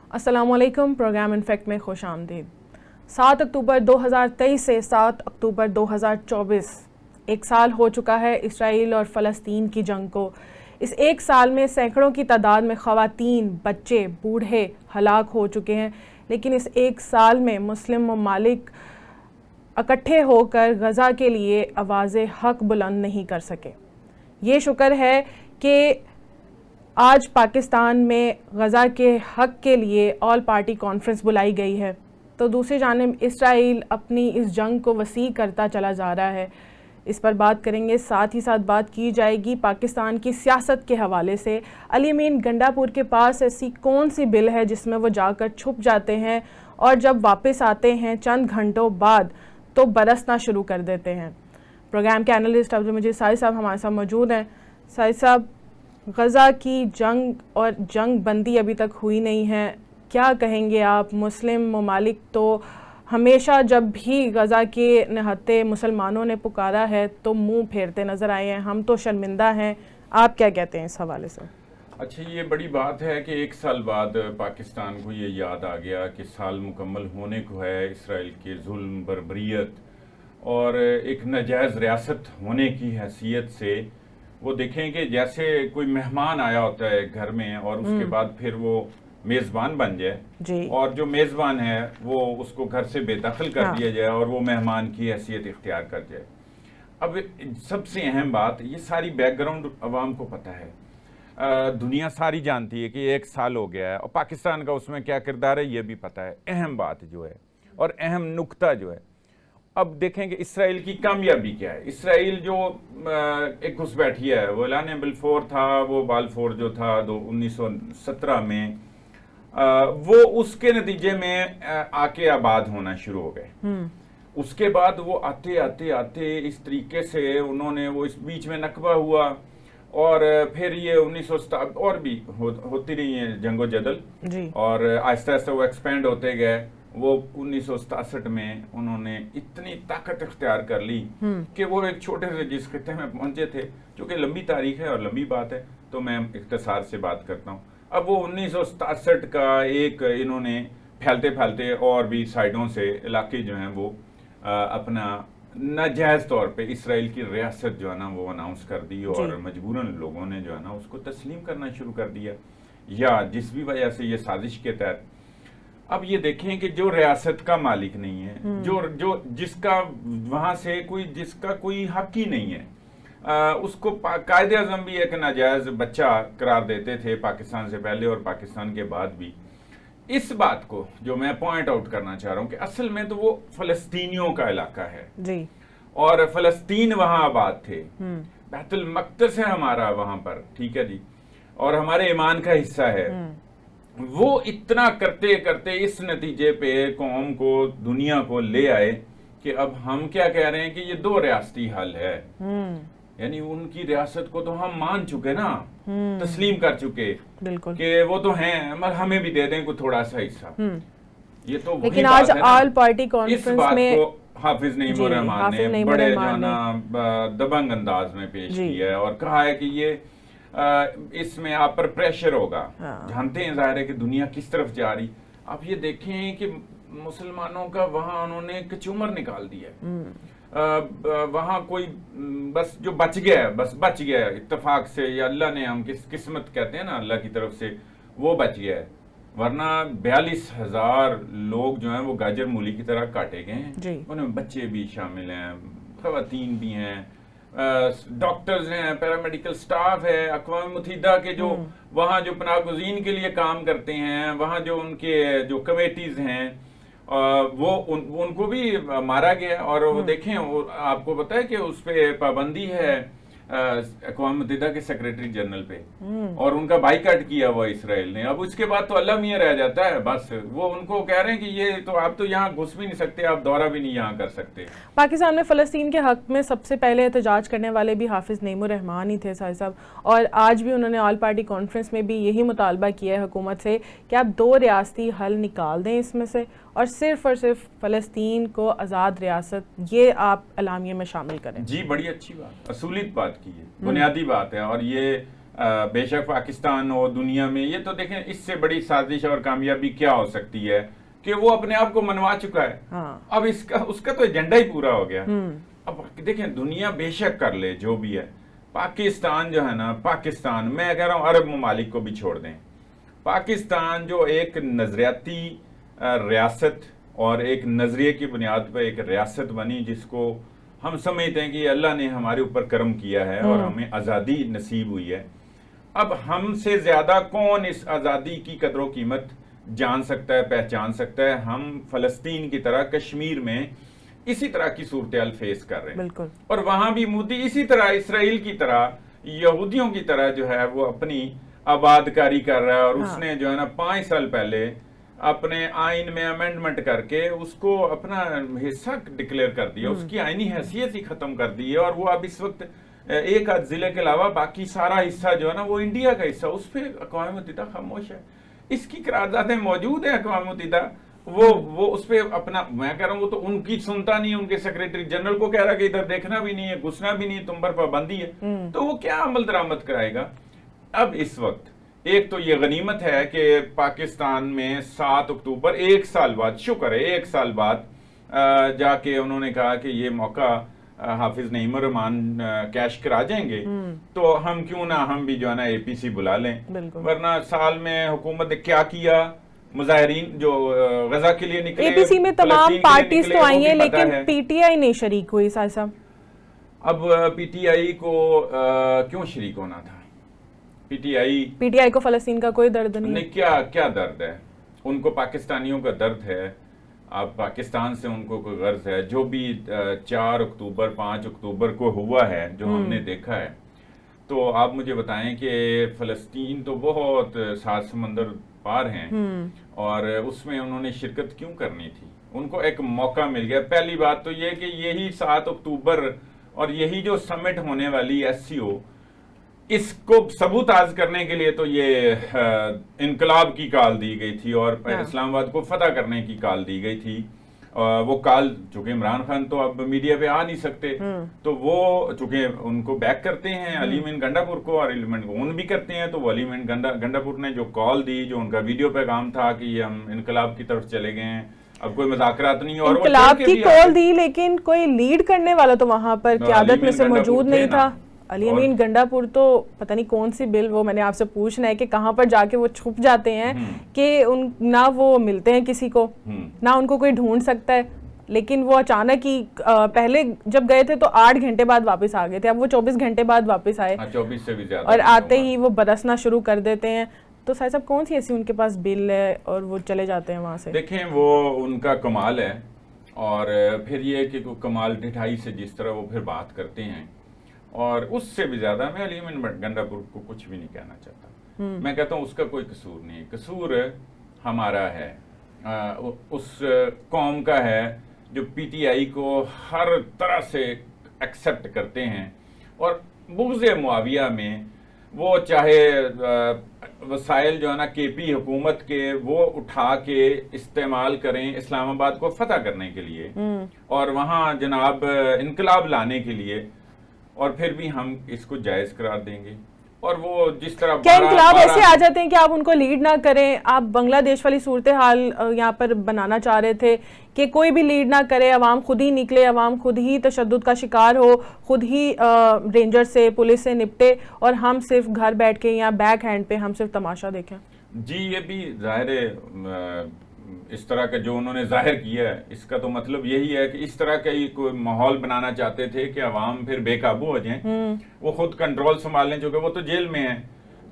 अस्सलामुअलैकुम। Programme in fact में खुश आमदीद। 7 अक्टूबर 2023 से 7 अक्टूबर 2024 एक साल हो चुका है इसराइल और फ़लस्तीन की जंग को। इस एक साल में सैकड़ों की तादाद में ख़वातीन, बच्चे, बूढ़े हलाक हो चुके हैं, लेकिन इस एक साल में मुस्लिम ममालिक इकट्ठे होकर गज़ा के लिए आवाज़ हक़ बुलंद नहीं कर सके। ये शुक्र है कि आज पाकिस्तान में गज़ा के हक़ के लिए ऑल पार्टी कॉन्फ्रेंस बुलाई गई है, तो दूसरी जानिब इसराइल अपनी इस जंग को वसी करता चला जा रहा है। इस पर बात करेंगे, साथ ही साथ बात की जाएगी पाकिस्तान की सियासत के हवाले से। अली अमीन गंडापुर के पास ऐसी कौन सी बिल है जिसमें वो जाकर छुप जाते हैं और जब वापस आते हैं चंद घंटों बाद तो बरसना शुरू कर देते हैं। प्रोग्राम के एनालिस्ट अब्दुल मजीद साहिद साहब हमारे साथ मौजूद हैं। साहिद साहब, गज़ा की जंग और जंग बंदी अभी तक हुई नहीं है, क्या कहेंगे आप? मुस्लिम ममालिक तो हमेशा जब भी गज़ा के निहत्ते मुसलमानों ने पुकारा है तो मुंह फेरते नज़र आए हैं, हम तो शर्मिंदा हैं। आप क्या कहते हैं इस हवाले से? अच्छा, ये बड़ी बात है कि एक साल बाद पाकिस्तान को ये याद आ गया कि साल मुकम्मल होने को है इसराइल के जुल्म, बर्बरियत और एक नाजायज़ रियासत होने की हैसियत से। वो देखें कि जैसे कोई मेहमान आया होता है घर में और उसके बाद फिर वो मेज़बान बन जाए और जो मेज़बान है वो उसको घर से बेदखल कर दिया जाए और वो मेहमान की हैसियत इख्तियार कर जाए। अब सबसे अहम बात, ये सारी बैकग्राउंड अवाम को पता है, दुनिया सारी जानती है कि एक साल हो गया है और पाकिस्तान का उसमें क्या किरदार है ये भी पता है। अहम बात जो है और अहम नुक्ता जो है, अब देखें कि इसराइल की कामयाबी क्या है। इसराइल जो एक घुसपैठिया है, वो ऐलान बलफोर था, वो बालफोर जो था 1917 में, वो उसके नतीजे में आके आबाद होना शुरू हो गए। उसके बाद वो आते आते आते इस तरीके से उन्होंने, वो इस बीच में नकबा हुआ और फिर ये 1967 और भी होती रही है जंगो जदल और आहिस्ता आहिस्ता वो एक्सपेंड होते गए। वो 1967 में उन्होंने इतनी ताकत इख्तियार कर ली कि वो एक छोटे से जिस खिते में पहुंचे थे, जो कि लंबी तारीख है और लंबी बात है, तो मैं इख्तिसार से बात करता हूँ। अब वो 1967 का एक इन्होंने फैलते फैलते और भी साइडों से इलाके जो हैं वो अपना नाजायज़ तौर पे इसराइल की रियासत जो है ना वो अनाउंस कर दी और मजबूरन लोगों ने जो है ना उसको तस्लीम करना शुरू कर दिया, या जिस भी वजह से ये साजिश के तहत। अब ये देखें कि जो रियासत का मालिक नहीं है, जो जिसका वहां से जिसका कोई हक ही नहीं है, उसको कायदे आज़म भी एक नाजायज बच्चा करार देते थे पाकिस्तान से पहले और पाकिस्तान के बाद भी। इस बात को जो मैं पॉइंट आउट करना चाह रहा हूं कि असल में तो वो फलस्तीनियों का इलाका है जी, और फलस्तीन वहां आबाद थे, बैतुल मक़दस है हमारा वहां पर, ठीक है जी, और हमारे ईमान का हिस्सा है। वो इतना करते करते इस नतीजे पे कौम को, दुनिया को ले आए कि अब हम क्या कह रहे हैं कि ये दो रियासती हल है, यानी उनकी रियासत को तो हम मान चुके ना, तस्लीम कर चुके कि वो तो हैं, मगर हमें भी दे दें कोई थोड़ा सा हिस्सा। ये तो लेकिन आज ऑल पार्टी कॉन्फ्रेंस में हाफिज नईमुर रहमान ने बड़े जो ना दबंग अंदाज में पेश किया है और कहा है कि ये इसमें आप पर प्रेशर होगा। जानते हैं जाहिर है कि दुनिया किस तरफ जा रही। आप ये देखें कि मुसलमानों का वहां उन्होंने कचूमर निकाल दिया। वहां कोई बस जो बच गया है, बस बच गया है इत्तेफाक से, या अल्लाह ने, हम किस्मत कहते हैं ना अल्लाह की तरफ से, वो बच गया है। वरना 42,000 लोग जो हैं वो गाजर मूली की तरह काटे गए हैं। उनमें बच्चे भी शामिल हैं, खवातीन भी हैं, डॉक्टर्स हैं, पैरामेडिकल स्टाफ है, अक़वाम मुत्तहिदा के जो वहाँ जो पनाहगज़ीन के लिए काम करते हैं, वहाँ जो उनके जो कमेटीज हैं वो उनको भी मारा गया। और वो देखें, आपको पता है कि उस पर पाबंदी है अक़वाम मुत्तहिदा के सेक्रेटरी जनरल पे, और उनका बाइकाट किया हुआ इसराइल ने। अब उसके बाद तो अल्लाह मियां रह जाता है, बस वो उनको कह रहे हैं कि ये तो आप तो यहाँ घुस भी नहीं सकते, आप दौरा भी नहीं यहाँ कर सकते। पाकिस्तान में फ़लस्तीन के हक़ में सबसे पहले एहतजाज करने वाले भी हाफिज़ नईमुर रहमान ही थे साहिब साहब, और आज भी उन्होंने ऑल पार्टी कॉन्फ्रेंस में भी यही मुतालबा किया है हुकूमत से कि आप 2 रियासती हल निकाल दें इसमें से, और सिर्फ फ़लस्तीन को आज़ाद रियासत, ये आप एलामिया में शामिल करें। जी, बड़ी अच्छी बात, असूलियत बात की है, बुनियादी बात है। और ये बेशक पाकिस्तान हो दुनिया में, ये तो देखें इससे बड़ी साजिश और कामयाबी क्या हो सकती है कि वो अपने आप को मनवा चुका है। हाँ। अब इसका उसका तो एजेंडा ही पूरा हो गया। अब देखें दुनिया बेशक कर ले जो भी है, पाकिस्तान जो है ना, पाकिस्तान मैं कह रहा हूँ अरब ममालिक को भी छोड़ दें, पाकिस्तान जो एक नजरियाती रियासत और एक नजरिए की बुनियाद पर एक रियासत बनी, जिसको हम समझते हैं कि अल्लाह ने हमारे ऊपर करम किया है और हमें आज़ादी नसीब हुई है। अब हमसे ज्यादा कौन इस आज़ादी की कदर कीमत जान सकता है, पहचान सकता है। हम फलस्तीन की तरह कश्मीर में इसी तरह की सूरत फेस कर रहे हैं। बिल्कुल। और वहां भी मोदी इसी तरह इसराइल की तरह यहूदियों की तरह जो है वो अपनी आबादकारी कर रहा है। और उसने जो है ना 5 साल पहले अपने आइन में अमेंडमेंट करके उसको अपना हिस्सा डिक्लेयर कर दिया, उसकी आईनी हैसियत ही खत्म कर दी है। और वो अब इस वक्त एक आध जिले के अलावा बाकी सारा हिस्सा जो है ना वो इंडिया का हिस्सा, उस पर अक़वाम मुत्तहिदा खामोश है। इसकी करारदादें मौजूद है अक़वाम मुत्तहिदा, वो उस पर अपना, मैं कह रहा हूँ वो तो उनकी सुनता नहीं, उनके सेक्रेटरी जनरल को कह रहा है कि इधर देखना भी नहीं है, घुसना भी नहीं है, तुम पर पाबंदी है, तो वो क्या अमल दरामद कराएगा। अब इस वक्त एक तो ये गनीमत है कि पाकिस्तान में 7 अक्टूबर 1 साल बाद, शुक्र है 1 साल बाद जाके उन्होंने कहा कि ये मौका हाफिज नईमुर रहमान कैश करा जाएंगे, तो हम क्यों ना हम भी जो है ना एपीसी बुला लें। वरना साल में हुकूमत ने क्या किया, मुजाहिरीन जो गजा के लिए निकले, एपीसी में तमाम पार्टीज तो आई हैं लेकिन पीटीआई नहीं शरीक हुई साहब। अब पीटीआई को क्यों शरीक होना था? पीटीआई को फलस्तीन का कोई दर्द नहीं, क्या दर्द है उनको? पाकिस्तानियों का दर्द है। अब पाकिस्तान से उनको कोई गर्ज है? जो भी 4 अक्टूबर 5 अक्टूबर को हुआ है, जो हमने देखा है, तो आप मुझे बताएं कि फलस्तीन तो बहुत 7 समंदर पार हैं और उसमें उन्होंने शिरकत क्यों करनी थी? उनको एक मौका मिल गया। पहली बात तो ये कि यही 7 अक्टूबर और यही जो समिट होने वाली SCO, इसको सबूत आज करने के लिए तो ये इनकलाब की कॉल दी गई थी और इस्लामाबाद को फतह करने की कॉल दी गई थी। वो कॉल, चूंकि इमरान खान तो अब मीडिया पे आ नहीं सकते, तो वो चूंकि उनको बैक करते हैं अलीमीन गंडापुर को और अलीमीन को उन भी करते हैं, तो वो अलीमीन गंडापुर ने जो कॉल दी, जो उनका वीडियो पैगाम था कि हम इनकलाब की तरफ चले गए हैं, अब कोई मजाकरात नहीं। और इनकलाब की कॉल दी, लेकिन कोई लीड करने वाला तो वहां पर क्यादत में से मौजूद नहीं था। अली अमीन गंडापुर तो पता नहीं कौन सी बिल, वो मैंने आपसे पूछना है कि कहाँ पर जाके वो छुप जाते हैं कि उन ना वो मिलते हैं किसी को, ना उनको कोई ढूंढ सकता है। लेकिन वो अचानक ही पहले जब गए थे तो 8 घंटे बाद वापस आ गए थे, अब वो 24 घंटे बाद वापस आए, 24 से भी ज्यादा, और आते ही वो बरसना शुरू कर देते हैं। तो साहब साहब कौन सी ऐसी उनके पास बिल है और वो चले जाते हैं वहाँ से? देखें वो उनका कमाल है, और फिर ये कि कमाल ढिठाई से जिस तरह वो फिर बात करते हैं, और उससे भी ज्यादा मैं अलीमीन गंडापुर को कुछ भी नहीं कहना चाहता। मैं कहता हूँ उसका कोई कसूर नहीं है, कसूर हमारा है, उस कौम का है जो पीटीआई को हर तरह से एक्सेप्ट करते हैं। और बुग़्ज़ मुआविया में वो चाहे वसाइल जो है ना केपी हुकूमत के वो उठा के इस्तेमाल करें इस्लामाबाद को फतह करने के लिए और वहाँ जनाब इनकलाब लाने के लिए, और फिर भी हम इसको जायज करार देंगे। और वो जिस तरह क्या इनकलाब ऐसे आ जाते हैं कि आप उनको लीड ना करें? आप बांग्लादेश वाली सूरत हाल यहाँ पर बनाना चाह रहे थे कि कोई भी लीड ना करे, अवाम खुद ही निकले, अवाम खुद ही तशद्दुद का शिकार हो, खुद ही रेंजर से पुलिस से निपटे, और हम सिर्फ घर बैठ के या बैक हैंड पे हम सिर्फ तमाशा देखें। जी ये भी जाहिर है, इस तरह का जो उन्होंने जाहिर किया है, इसका तो मतलब यही है कि इस तरह का ही कोई माहौल बनाना चाहते थे कि अवाम फिर बेकाबू हो जाएं, वो खुद कंट्रोल संभाल लें, क्योंकि वो तो जेल में है।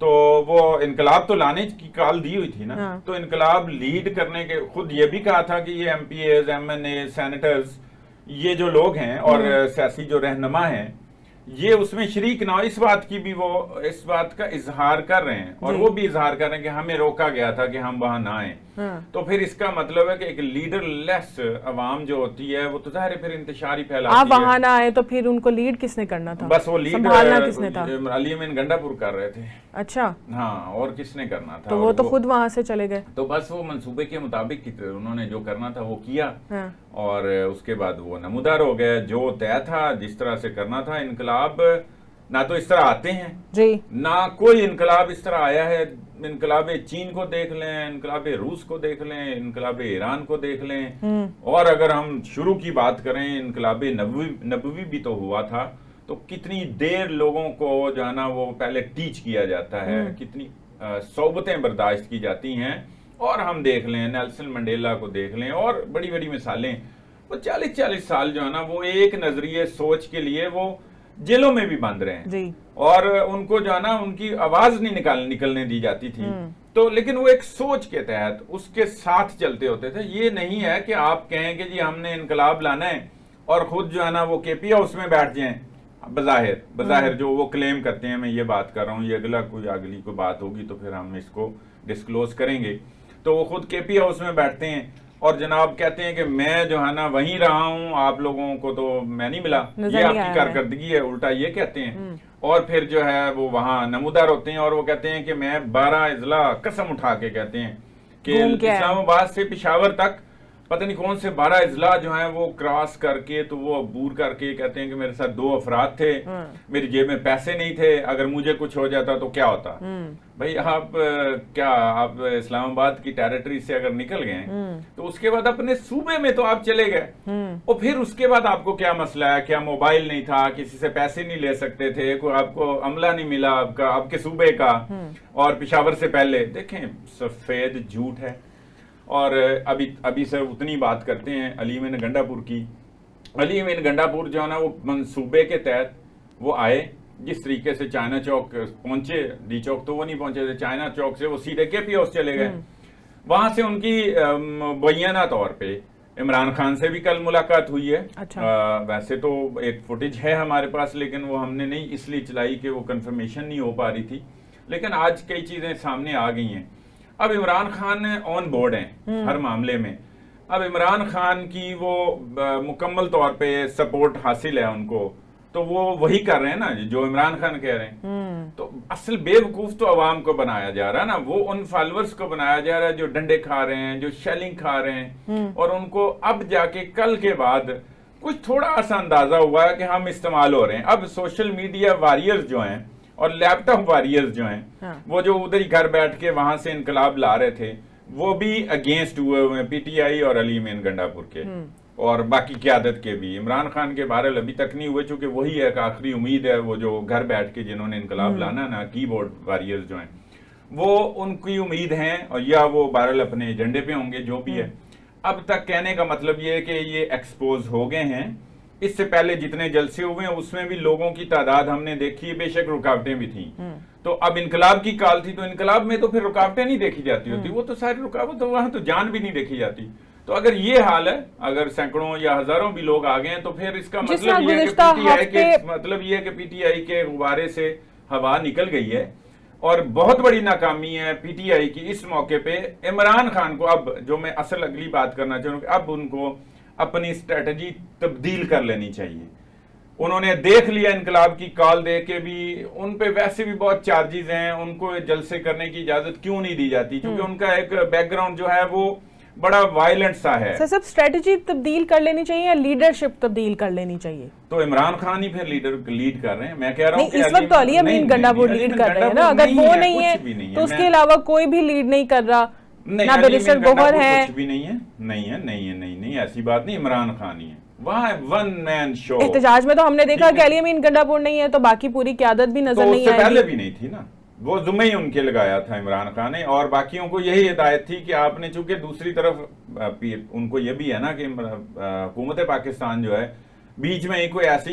तो वो इनकलाब तो लाने की कॉल दी हुई थी ना, तो इनकलाब लीड करने के खुद ये भी कहा था कि ये MPAs, MNA, सेनेटर्स, ये जो लोग हैं और सियासी जो रहनुमा हैं, ये उसमें शरीक ना हो, इस बात की भी वो इस बात का इजहार कर रहे हैं, और वो भी इजहार कर रहे हैं कि हमें रोका गया था कि हम वहां ना आए। तो फिर इसका मतलब है कि एक लीडर लेस अवाम जो होती है वो तो जाहिर है फिर इंतशार ही फैलाती है। आप वहां ना आए तो फिर उनको लीड किसने करना था? बस वो लीड संभालना किसने था? अली अमीन गंडापुर कर रहे थे। अच्छा, हाँ, और किसने करना था? तो वो तो खुद वहां से चले गए। तो बस वो मंसूबे के मुताबिक उन्होंने जो करना था वो किया, और उसके बाद वो नमूदार हो गया। जो तय था, जिस तरह से करना था इनकलाब, ना तो इस तरह आते हैं जी, ना कोई इनकलाब इस तरह आया है। इनकलाब चीन को देख लें, इनकलाब रूस को देख लें, इनकलाब ईरान को देख लें, और अगर हम शुरू की बात करें इनकलाब नबवी भी तो हुआ था, तो कितनी देर लोगों को जो है ना वो पहले टीच किया जाता है, कितनी सोबतें बर्दाश्त की जाती हैं। और हम देख लें नेल्सन मंडेला को देख लें और बड़ी बड़ी मिसालें, वो 40-40 साल जो है ना वो एक नजरिए सोच के लिए वो जेलों में भी बंद रहे हैं जी। और उनको जो है ना उनकी आवाज नहीं निकलने दी जाती थी। तो लेकिन वो एक सोच के तहत उसके साथ चलते होते थे। ये नहीं है कि आप कहें कि जी हमने इनकलाब लाना है और खुद जो है ना वो केपी हाउस में बैठ जाएं। बज़ाहिर जो वो क्लेम करते हैं, मैं ये बात कर रहा हूँ, ये अगली कोई बात होगी तो फिर हम इसको डिस्क्लोज करेंगे। तो वो खुद केपी हाउस में बैठते हैं और जनाब कहते हैं कि मैं जो है ना वहीं रहा हूं, आप लोगों को तो मैं नहीं मिला, ये आपकी कारकर्दगी है, उल्टा ये कहते हैं। और फिर जो है वो वहां नमूदार होते हैं और वो कहते हैं कि मैं 12 अजला कसम उठा के कहते हैं कि इस्लामाबाद से पेशावर तक पता नहीं कौन से 12 अजला जो हैं वो क्रॉस करके तो वो अबूर करके कहते हैं कि मेरे साथ 2 अफराद थे, मेरी जेब में पैसे नहीं थे, अगर मुझे कुछ हो जाता तो क्या होता। भाई आप इस्लामाबाद की टेरिटरी से अगर निकल गए तो उसके बाद अपने सूबे में तो आप चले गए, और फिर उसके बाद आपको क्या मसला है, क्या मोबाइल नहीं था, किसी से पैसे नहीं ले सकते थे, कोई आपको अमला नहीं मिला आपके सूबे का, और पेशावर से पहले देखें सफेद झूठ है। और अभी सर उतनी बात करते हैं अली अमीन गंडापुर की। अली अमीन गंडापुर जो है ना वो मंसूबे के तहत वो आए, जिस तरीके से चाइना चौक पहुंचे, डी चौक तो वो नहीं पहुंचे थे, चाइना चौक से वो सीधे केपी हाउस चले गए। वहां से उनकी मुबैना तौर पे इमरान खान से भी कल मुलाकात हुई है। अच्छा। वैसे तो एक फुटेज है हमारे पास, लेकिन वो हमने नहीं इसलिए चलाई कि वो कंफर्मेशन नहीं हो पा रही थी, लेकिन आज कई चीजें सामने आ गई हैं। अब इमरान खान ऑन बोर्ड हैं हर मामले में। अब इमरान खान की वो मुकम्मल तौर पे सपोर्ट हासिल है उनको, तो वो वही कर रहे हैं ना जो इमरान खान कह रहे हैं। तो असल बेवकूफ तो अवाम को बनाया जा रहा है ना, वो उन फॉलोअर्स को बनाया जा रहा है जो डंडे खा रहे हैं, जो शेलिंग खा रहे हैं, और उनको अब जाके कल के बाद कुछ थोड़ा सा अंदाजा हुआ है कि हम इस्तेमाल हो रहे हैं। अब सोशल मीडिया वॉरियर्स जो हैं और लैपटॉप वॉरियर्स जो हैं, वो जो उधर ही घर बैठ के वहां से इनकलाब ला रहे थे, वो भी अगेंस्ट हुए हुए हैं पीटीआई और अली अमीन गंडापुर के और बाकी क़यादत के भी। इमरान खान के बहरहाल अभी तक नहीं हुए, चूंकि वही एक आखिरी उम्मीद है, वो जो घर बैठ के जिन्होंने इनकलाब लाना ना, कीबोर्ड वॉरियर्स जो हैं, वो उनकी उम्मीद है, और या वो बहरहाल अपने एजेंडे पे होंगे, जो भी है। अब तक कहने का मतलब ये है कि ये एक्सपोज हो गए हैं। इससे पहले जितने जलसे हुए हैं उसमें भी लोगों की तादाद हमने देखी है, बेशक रुकावटें भी थी। तो अब इनकलाब की काल थी, तो इनकलाब में तो फिर रुकावटें नहीं देखी जाती होती, वो तो सारी रुकावट, तो वहां तो जान भी नहीं देखी जाती। तो अगर ये हाल है, अगर सैकड़ों या हजारों भी लोग आ गए, तो फिर इसका मतलब ये है कि पीटीआई के गुब्बारे से हवा निकल गई है, और बहुत बड़ी नाकामी है पीटीआई की इस मौके पे। इमरान खान को अब जो मैं असल अगली बात करना चाहूंगा, अब उनको अपनी स्ट्रेटजी तब्दील कर लेनी चाहिए। उन्होंने देख लिया इनकलाब की कॉल दे के भी, उन पे वैसे भी बहुत चार्जेस हैं, उनको जलसे करने की इजाजत क्यों नहीं दी जाती, क्योंकि उनका एक बैकग्राउंड जो है वो बड़ा वायलेंट सा है। सर, सब स्ट्रेटजी तब्दील कर लेनी चाहिए या लीडरशिप तब्दील कर लेनी चाहिए? तो इमरान खान ही फिर लीड कर रहे हैं। मैं कह रहा हूं कि इस वक्त तो अली अमीन गंडापुर लीड कर रहे हैं ना, अगर वो नहीं है तो उसके अलावा कोई भी लीड नहीं कर रहा, ना बैरिस्टर गौहर है, कुछ भी नहीं, ऐसी बात नहीं, इमरान खान ही है, वहाँ वन मैन शो। एहतजाज में तो हमने देखा कि अली अमीन गंडापुर नहीं है, तो बाकी पूरी क़यादत भी नजर नहीं आई। पहले भी नहीं थी ना, वो जुम्मे ही उनके लगाया था इमरान खान ने, और बाकियों को यही हिदायत थी कि आपने, चूंकि दूसरी तरफ उनको ये भी है ना कि हुकूमत पाकिस्तान जो है बीच में ही कोई ऐसी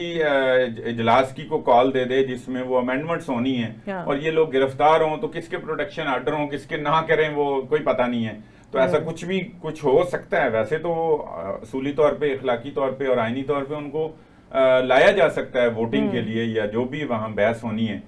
इजलास की को कॉल दे दे जिसमें वो अमेंडमेंट्स होनी है और ये लोग गिरफ्तार हों, तो किसके प्रोटेक्शन ऑर्डर हों, किसके ना करें, वो कोई पता नहीं है। तो ऐसा कुछ हो सकता है। वैसे तो असूली तौर पे, इखलाकी तौर पे और आईनी तौर पे उनको लाया जा सकता है वोटिंग के लिए या जो भी वहां बहस होनी है,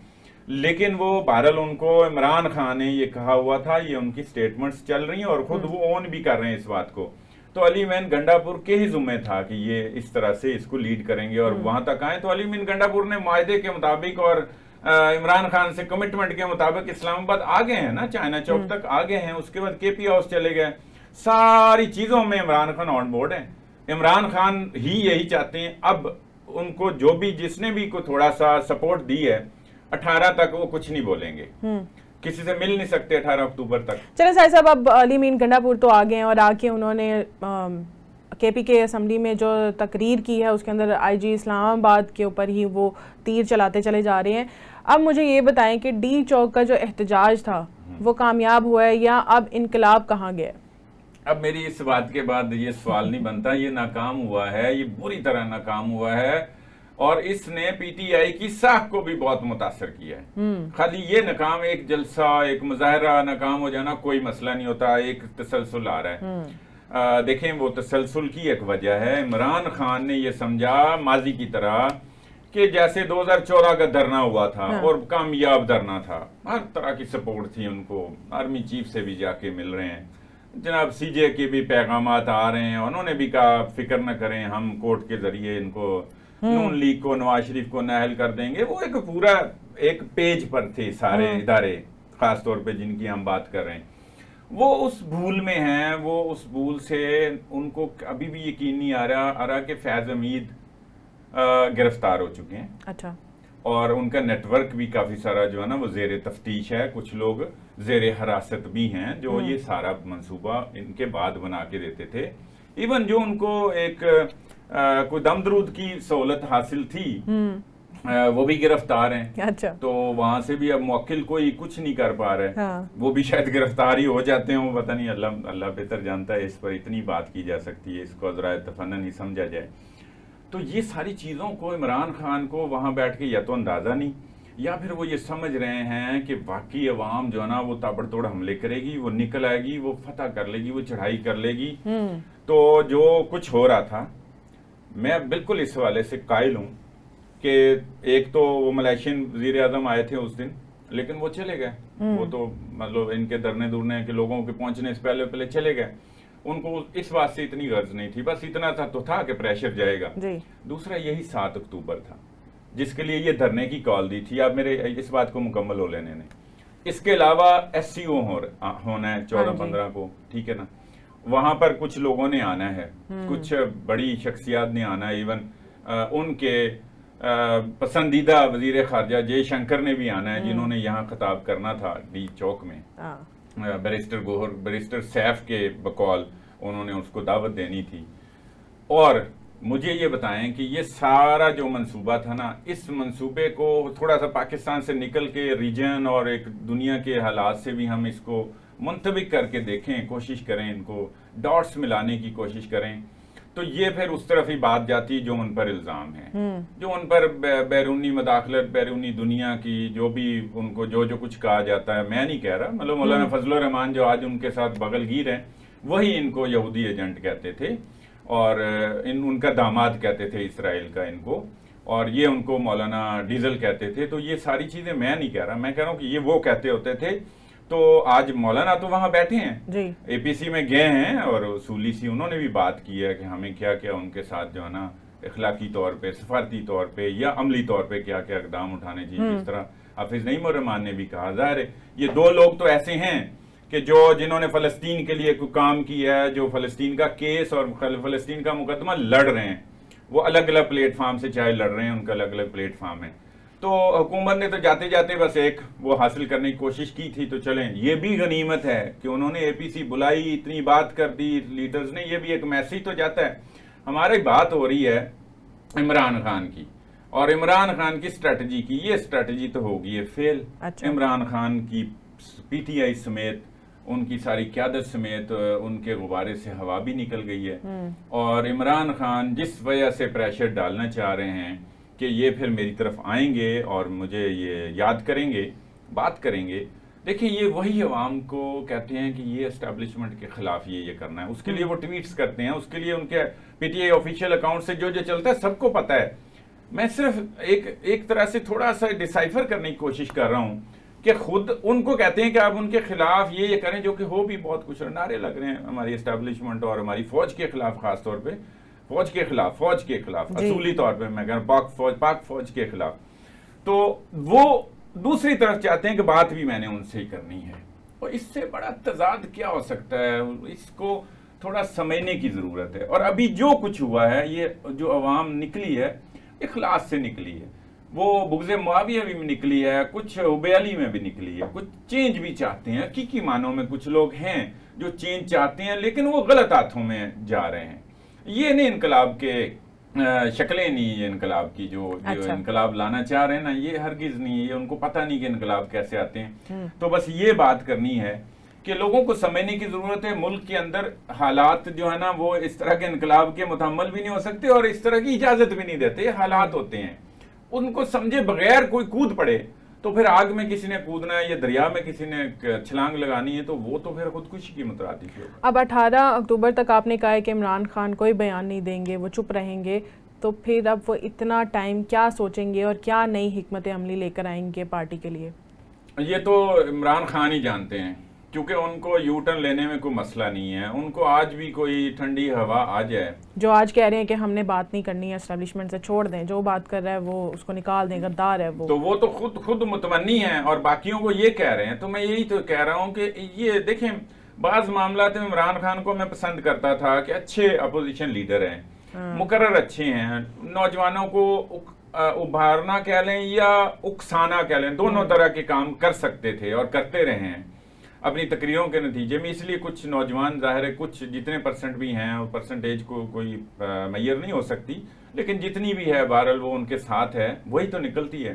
लेकिन वो बहरहाल उनको इमरान खान ने ये कहा हुआ था, ये उनकी स्टेटमेंट्स चल रही हैं और खुद वो ओन भी कर रहे हैं इस बात को। तो अली अमीन गंडापुर के ही जुम्मे था कि ये इस तरह से इसको लीड करेंगे और वहां तक आए। तो अली अमीन गंडापुर ने मुआहदे के मुताबिक और इमरान खान से कमिटमेंट के मुताबिक इस्लामाबाद आ गए हैं ना, चाइना चौक तक आ गए हैं, उसके बाद केपी हाउस चले गए। सारी चीजों में इमरान खान ऑन बोर्ड है। इमरान खान ही यही चाहते हैं। अब उनको जो भी जिसने भी को थोड़ा सा सपोर्ट दी है 18 तक वो कुछ नहीं बोलेंगे, किसी से मिल नहीं सकते 18 अक्टूबर तक। चले साहिब साहब, अब अली मीन गंडापुर तो आ गए हैं और आके उन्होंने KPK असम्बली में जो तकरीर की है उसके अंदर IG इस्लामाबाद के ऊपर ही वो तीर चलाते चले जा रहे हैं। अब मुझे ये बताएं कि D चौक का जो एहतजाज था वो कामयाब हुआ है या अब इनकलाब कहाँ गया? अब मेरी इस बात के बाद ये सवाल नहीं बनता, ये नाकाम हुआ है, ये बुरी तरह नाकाम हुआ है और इसने PTI की साख को भी बहुत मुतासर किया है। खाली ये नाकाम, एक जलसा एक मुजाहरा नाकाम हो जाना कोई मसला नहीं होता, एक तसलसल आ रहा है। देखें वो तसलसल की एक वजह है, इमरान खान ने ये समझा माजी की तरह कि जैसे 2014 का धरना हुआ था और कामयाब धरना था, हर तरह की सपोर्ट थी उनको, आर्मी चीफ से भी जाके मिल रहे हैं, जनाब CJ के भी पैगामात आ रहे हैं, उन्होंने भी कहा फिक्र न करें हम कोर्ट के जरिए इनको नून लीग को नवाज शरीफ को नाअहल कर देंगे। वो एक पूरा एक पेज पर थे सारे इदारे, खास तौर पे जिनकी हम बात कर रहे हैं, वो उस भूल में हैं, वो उस भूल से उनको अभी भी यकीन नहीं आ रहा कि फैज हमीद गिरफ्तार हो चुके हैं। अच्छा। और उनका नेटवर्क भी काफी सारा जो है ना वो जेर तफ्तीश है, कुछ लोग जेर हिरासत भी हैं जो ये सारा मंसूबा इनके बाद बना के देते थे। इवन जो उनको एक कोई दमदरूद की सहूलत हासिल थी वो भी गिरफ्तार हैं। अच्छा। तो वहां से भी अब मुवक्किल कोई कुछ नहीं कर पा रहे। हाँ। वो भी शायद गिरफ्तार ही हो जाते हैं, वो पता नहीं, अल्लाह बेहतर जानता है। इस पर इतनी बात की जा सकती है, इसको जरा तफन्नन ही समझा जाए। तो ये सारी चीज़ों को इमरान खान को वहाँ बैठ के या तो अंदाज़ा नहीं, या फिर वो ये समझ रहे हैं कि बाकी अवाम जो है ना वो ताबड़तोड़ हमले करेगी, वो निकल आएगी, वो फतह कर लेगी, वो चढ़ाई कर लेगी। तो जो कुछ हो रहा था, मैं बिल्कुल इस हवाले से कायल हूँ कि एक तो वो मलेशियन वज़ीर आज़म आए थे उस दिन, लेकिन वो चले गए। वो तो मतलब इनके धरने दुरने के लोगों के पहुंचने से पहले पहले चले गए। उनको इस बात से इतनी गर्ज नहीं थी, बस इतना था कि प्रेशर जाएगा। दूसरा यही 7 अक्टूबर था जिसके लिए ये धरने की कॉल दी थी। आप मेरे इस बात को मुकम्मल हो लेने ने, इसके अलावा SCO होना है 14-15 को, ठीक है ना, वहां पर कुछ लोगों ने आना है, कुछ बड़ी शख्सियात ने आना है, इवन उनके पसंदीदा वजीर खारजा जयशंकर ने भी आना है, जिन्होंने यहाँ खिताब करना था D चौक में। बैरिस्टर गोहर, बैरिस्टर सैफ के बकौल उन्होंने उसको दावत देनी थी। और मुझे ये बताएं कि ये सारा जो मंसूबा था ना, इस मंसूबे को थोड़ा सा पाकिस्तान से निकल के रीजन और एक दुनिया के हालात से भी हम इसको मुंतबिक करके देखें, कोशिश करें, इनको डॉट्स मिलाने की कोशिश करें, तो ये फिर उस तरफ ही बात जाती जो उन पर इल्ज़ाम है, जो उन पर बैरूनी मदाखलत, बैरूनी दुनिया की जो भी उनको जो कुछ कहा जाता है, मैं नहीं कह रहा, मतलब मौलाना फजलुर रहमान जो आज उनके साथ बगलगीर हैं, वही इनको यहूदी एजेंट कहते थे और उनका दामाद कहते थे इसराइल का इनको, और ये उनको मौलाना डीजल कहते थे। तो ये सारी चीज़ें मैं नहीं कह रहा, मैं कह रहा हूँ कि ये वो कहते होते थे। तो आज मौलाना तो वहां बैठे हैं जी, APC में गए हैं और उसूली सी उन्होंने भी बात की है कि हमें क्या क्या उनके साथ जो है ना इखलाकी तौर पे, सफारती तौर पे या अमली तौर पे क्या क्या इकदाम उठाने चाहिए। जिस तरह हाफिज नईम रहमान ने भी कहा, ज़ाहिर है ये दो लोग तो ऐसे हैं कि जिन्होंने फ़लस्तीन के लिए कोई काम किया है, जो फ़लस्तीन का केस और फ़लस्तीन का मुकदमा लड़ रहे हैं, वो अलग अलग प्लेटफार्म से चाहे लड़ रहे हैं, उनका अलग अलग प्लेटफार्म है। तो हुकूमत ने तो जाते जाते बस एक वो हासिल करने की कोशिश की थी। तो चलें, ये भी गनीमत है कि उन्होंने APC बुलाई, इतनी बात कर दी लीडर्स ने, ये भी एक मैसेज तो जाता है। हमारी बात हो रही है इमरान खान की और इमरान खान की स्ट्रेटजी की। ये स्ट्रेटजी तो होगी ये फेल। अच्छा। इमरान खान की PTI समेत, उनकी सारी क़यादत समेत उनके गुब्बारे से हवा भी निकल गई है। और इमरान खान जिस वजह से प्रेशर डालना चाह रहे हैं कि ये फिर मेरी तरफ आएंगे और मुझे ये याद करेंगे, बात करेंगे। देखिए, ये वही अवाम को कहते हैं कि ये एस्टेब्लिशमेंट के खिलाफ ये करना है, उसके लिए वो ट्वीट्स करते हैं, उसके लिए उनके PTI ऑफिशियल अकाउंट से जो चलता है सबको पता है। मैं सिर्फ एक तरह से थोड़ा सा डिसाइफर करने की कोशिश कर रहा हूँ कि खुद उनको कहते हैं कि आप उनके खिलाफ ये करें, जो कि हो भी बहुत कुछ, नारे लग रहे हैं हमारी एस्टेब्लिशमेंट और हमारी फौज के खिलाफ, खासतौर पर फौज के खिलाफ असूली तौर पे मैं कह रहा हूं, पाक फौज के खिलाफ। तो वो दूसरी तरफ चाहते हैं कि बात भी मैंने उनसे ही करनी है। और इससे बड़ा तजाद क्या हो सकता है, इसको थोड़ा समझने की जरूरत है। और अभी जो कुछ हुआ है, ये जो अवाम निकली है, इखलास से निकली है, वो बुग़्ज़े मुआविया भी निकली है, कुछ हुबैली में भी निकली है, कुछ चेंज भी चाहते हैं। हकीकी मानों में कुछ लोग हैं जो चेंज चाहते हैं, लेकिन वो गलत हाथों में जा रहे हैं। ये नहीं इनकलाब के शक्लें नहीं, ये इनकलाब की जो इनकलाब लाना चाह रहे हैं ना, ये हरगिज नहीं है। ये उनको पता नहीं कि इनकलाब कैसे आते हैं। तो बस ये बात करनी है कि लोगों को समझने की जरूरत है, मुल्क के अंदर हालात जो है ना वो इस तरह के इनकलाब के मुतहम्मल भी नहीं हो सकते और इस तरह की इजाजत भी नहीं देते। ये हालात होते हैं, उनको समझे बगैर कोई कूद पड़े तो फिर आग में किसी ने कूदना है या दरिया में किसी ने छलांग लगानी है, तो वो तो फिर खुदकुशी की मुतरादिफ होगा। अब 18 अक्टूबर तक आपने कहा है कि इमरान खान कोई बयान नहीं देंगे, वो चुप रहेंगे, तो फिर अब वो इतना टाइम क्या सोचेंगे और क्या नई हिकमत अमली लेकर आएंगे पार्टी के लिए? ये तो इमरान खान ही जानते हैं, क्योंकि उनको यू टर्न लेने में कोई मसला नहीं है। उनको आज भी कोई ठंडी हवा आ जाए, जो आज कह रहे हैं कि हमने बात नहीं करनी है एस्टेब्लिशमेंट से, छोड़ दें, जो बात कर रहा है वो उसको निकाल दें, गद्दार है वो, तो वो तो खुद मुतमन्नी है और बाकियों को ये कह रहे हैं। तो मैं यही तो कह रहा हूँ कि ये देखें, बाज मामला में इमरान खान को मैं पसंद करता था कि अच्छे अपोजिशन लीडर हैं, मुकर्रर अच्छे हैं, नौजवानों को उभारना कह लें या उकसाना कह लें, दोनों तरह के काम कर सकते थे और करते रहे हैं अपनी तकरीरों के नतीजे में। इसलिए कुछ नौजवान, जाहिर है कुछ जितने परसेंट भी हैं, और परसेंटेज को कोई मैयर नहीं हो सकती, लेकिन जितनी भी है बहरहाल वो उनके साथ है, वही तो निकलती है।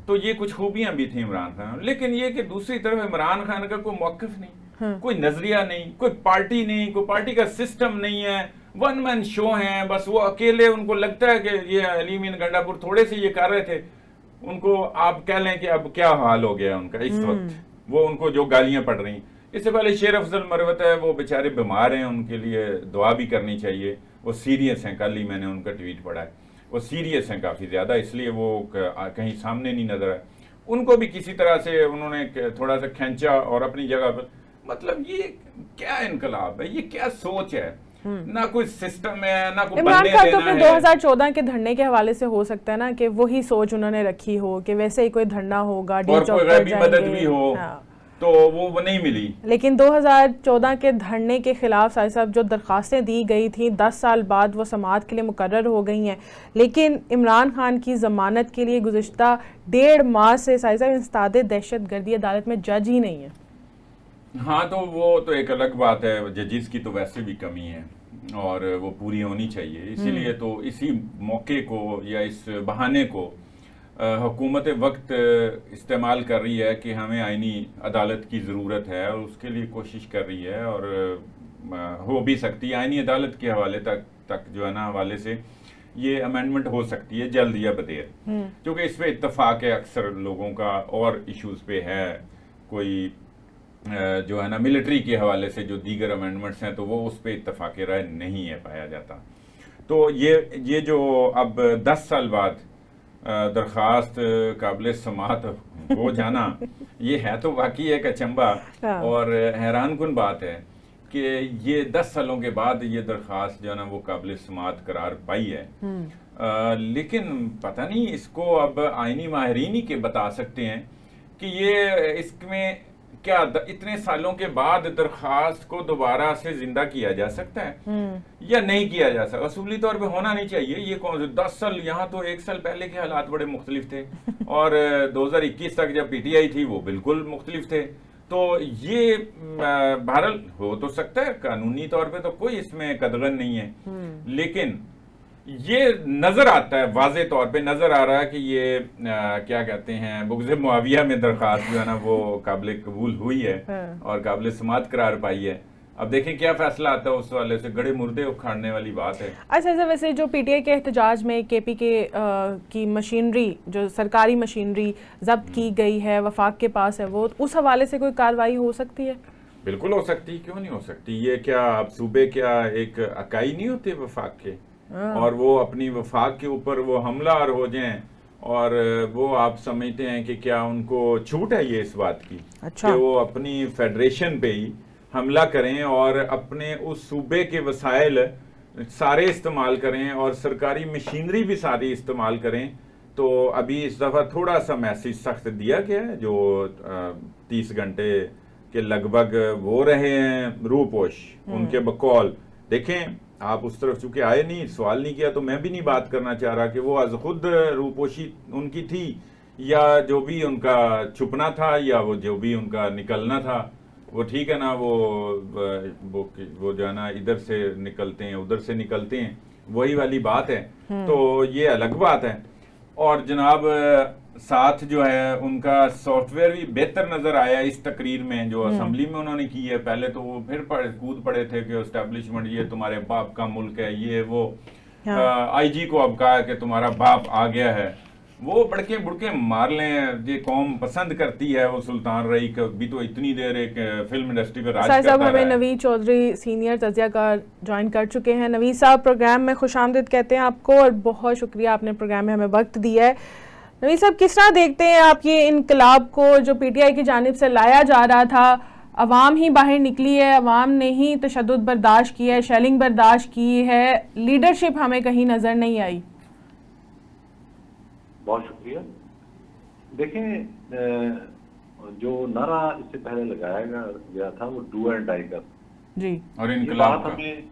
तो ये कुछ खूबियां भी थी इमरान खान, लेकिन ये कि दूसरी तरफ इमरान खान का कोई मौक़िफ़ नहीं, कोई नजरिया नहीं, कोई पार्टी नहीं, कोई पार्टी का सिस्टम नहीं है, वन मैन शो है। बस वो अकेले, उनको लगता है कि ये अली मीन गंडापुर थोड़े से ये कर रहे थे, उनको आप कह लें कि अब क्या हाल हो गया उनका इस वक्त, वो उनको जो गालियां पड़ रही। इससे पहले शेर अफजल मरवत है, वो बेचारे बीमार हैं, उनके लिए दुआ भी करनी चाहिए, वो सीरियस हैं। कल ही मैंने उनका ट्वीट पढ़ा है, वो सीरियस हैं काफ़ी ज़्यादा, इसलिए वो कहीं सामने नहीं नजर आए। उनको भी किसी तरह से उन्होंने थोड़ा सा खींचा और अपनी जगह पर, मतलब ये क्या इनकलाब है, ये क्या सोच है, ना कोई सिस्टम है, ना कोई इमरान खान तो फिर 2014 के धरने के हवाले से हो सकता है ना कि वही सोच उन्होंने रखी हो कि वैसे ही कोई धरना होगा, और कोई गैबी मदद भी हो। हाँ। तो वो नहीं मिली। लेकिन 2014 के धरने के खिलाफ साहिब साहब जो दरखास्तें दी गई थी 10 साल बाद वो समाअत के लिए मुकर्रर हो गई हैं, लेकिन इमरान खान की ज़मानत के लिए गुज़िश्ता 1.5 माह से साहिब साहब इंसदाद दहशतगर्दी अदालत में जज ही नहीं है। हाँ, तो वो तो एक अलग बात है, जजिस की तो वैसे भी कमी है और वो पूरी होनी चाहिए। इसीलिए तो इसी मौके को या इस बहाने को हुकूमत वक्त इस्तेमाल कर रही है कि हमें आईनी अदालत की ज़रूरत है और उसके लिए कोशिश कर रही है, और हो भी सकती है आईनी अदालत के हवाले तक जो है ना हवाले से ये अमेंडमेंट हो सकती है जल्द या बदेर, क्योंकि इस पर इत्तफाक है अक्सर लोगों का। और इश्यूज़ पे है कोई जो है ना मिलिट्री के हवाले से जो दीगर अमेंडमेंट्स हैं, तो वो उस पर इत्तफाक राय नहीं है पाया जाता। तो ये जो अब 10 साल बाद दरख्वास्त काबिल समाअत हो जाना ये है तो वाकई एक अचंबा और हैरान कुन बात है कि ये 10 सालों के बाद ये दरख्वास्त जो है ना वो काबिल समाअत करार पाई है। लेकिन पता नहीं, इसको अब आईनी माहिरीन ही के बता सकते हैं कि ये इसमें क्या इतने सालों के बाद दरख्वास्त को दोबारा से जिंदा किया जा सकता है या नहीं किया जा सकता। असूली तौर पे होना नहीं चाहिए। ये कौन से 10 साल, यहाँ तो 1 साल पहले के हालात बड़े मुख्तलिफ थे और 2021 तक जब पीटीआई थी वो बिल्कुल मुख्तलिफ थे। तो ये बहरहाल हो तो सकता है, कानूनी तौर पे तो कोई इसमें कदगन नहीं है, लेकिन ये नजर आता है, वाज़े तौर पे नजर आ रहा है कि ये क्या कहते हैं बुग़्ज़े मुआविया में दरख्वास्त जो है ना वो काबिल कबूल हुई है और काबिल समाअत करार पाई है। अब देखें क्या फैसला आता है उस वाले से, गड़े मुर्दे उखाड़ने वाली बात है। अच्छा, वैसे जो पीटीआई के एहतजाज में केपी की मशीनरी, जो सरकारी मशीनरी जब्त की गई है, वफाक के पास है, वो उस हवाले से कोई कार्रवाई हो सकती है? बिल्कुल हो सकती है, क्यों नहीं हो सकती। ये क्या अब सूबे क्या एक इकाई नहीं होती वफाक के, और वो अपनी वफाक के ऊपर वो हमलावर हो जाएं और वो आप समझते हैं कि क्या उनको छूट है ये इस बात की कि वो अपनी फेडरेशन पे ही हमला करें और अपने उस सूबे के वसाइल सारे इस्तेमाल करें और सरकारी मशीनरी भी सारी इस्तेमाल करें। तो अभी इस दफ़ा थोड़ा सा मैसेज सख्त दिया गया है, जो 30 घंटे के लगभग वो रहे हैं रूपोश, उनके बकौल देखें, आप उस तरफ चूंकि आए नहीं, सवाल नहीं किया, तो मैं भी नहीं बात करना चाह रहा कि वो आज खुद रूपोशी उनकी थी या जो भी उनका छुपना था या वो जो भी उनका निकलना था, वो ठीक है ना, वो जो है ना इधर से निकलते हैं उधर से निकलते हैं, वही वाली बात है। तो ये अलग बात है। और जनाब साथ जो है उनका सॉफ्टवेयर भी बेहतर नजर आया इस तकरीर में जो असेंबली में उन्होंने की है। पहले तो वो फिर कूद पड़े थे कि एस्टेब्लिशमेंट ये तुम्हारे बाप का मुल्क है, ये वो आईजी को अब कहा कि तुम्हारा बाप आ गया है। वो बड़के बुड़के मार लें, ये कौम पसंद करती है। वो सुल्तान रही भी तो इतनी देर एक फिल्म इंडस्ट्री पर राज करता रहा है। हमें नवीद चौधरी सीनियर तज्जियाकार ज्वाइन कर चुके हैं। नवीद साहब, प्रोग्राम में खुशामदीद कहते हैं आपको और बहुत शुक्रिया आपने प्रोग्राम में हमें वक्त दिया है। नवीद साहब, किस तरह देखते हैं आप ये इनकलाब को जो पीटीआई की जानिब से लाया जा रहा था? अवाम ही बाहर निकली है, अवाम ने ही तशद्दुद बर्दाश्त की है, शेलिंग बर्दाश्त की है, लीडरशिप हमें कहीं नजर नहीं आई। बहुत शुक्रिया। देखें, जो नारा इससे पहले लगाया गया था वो डू एंड डाई का जी, और ये इनकलाब बात हमें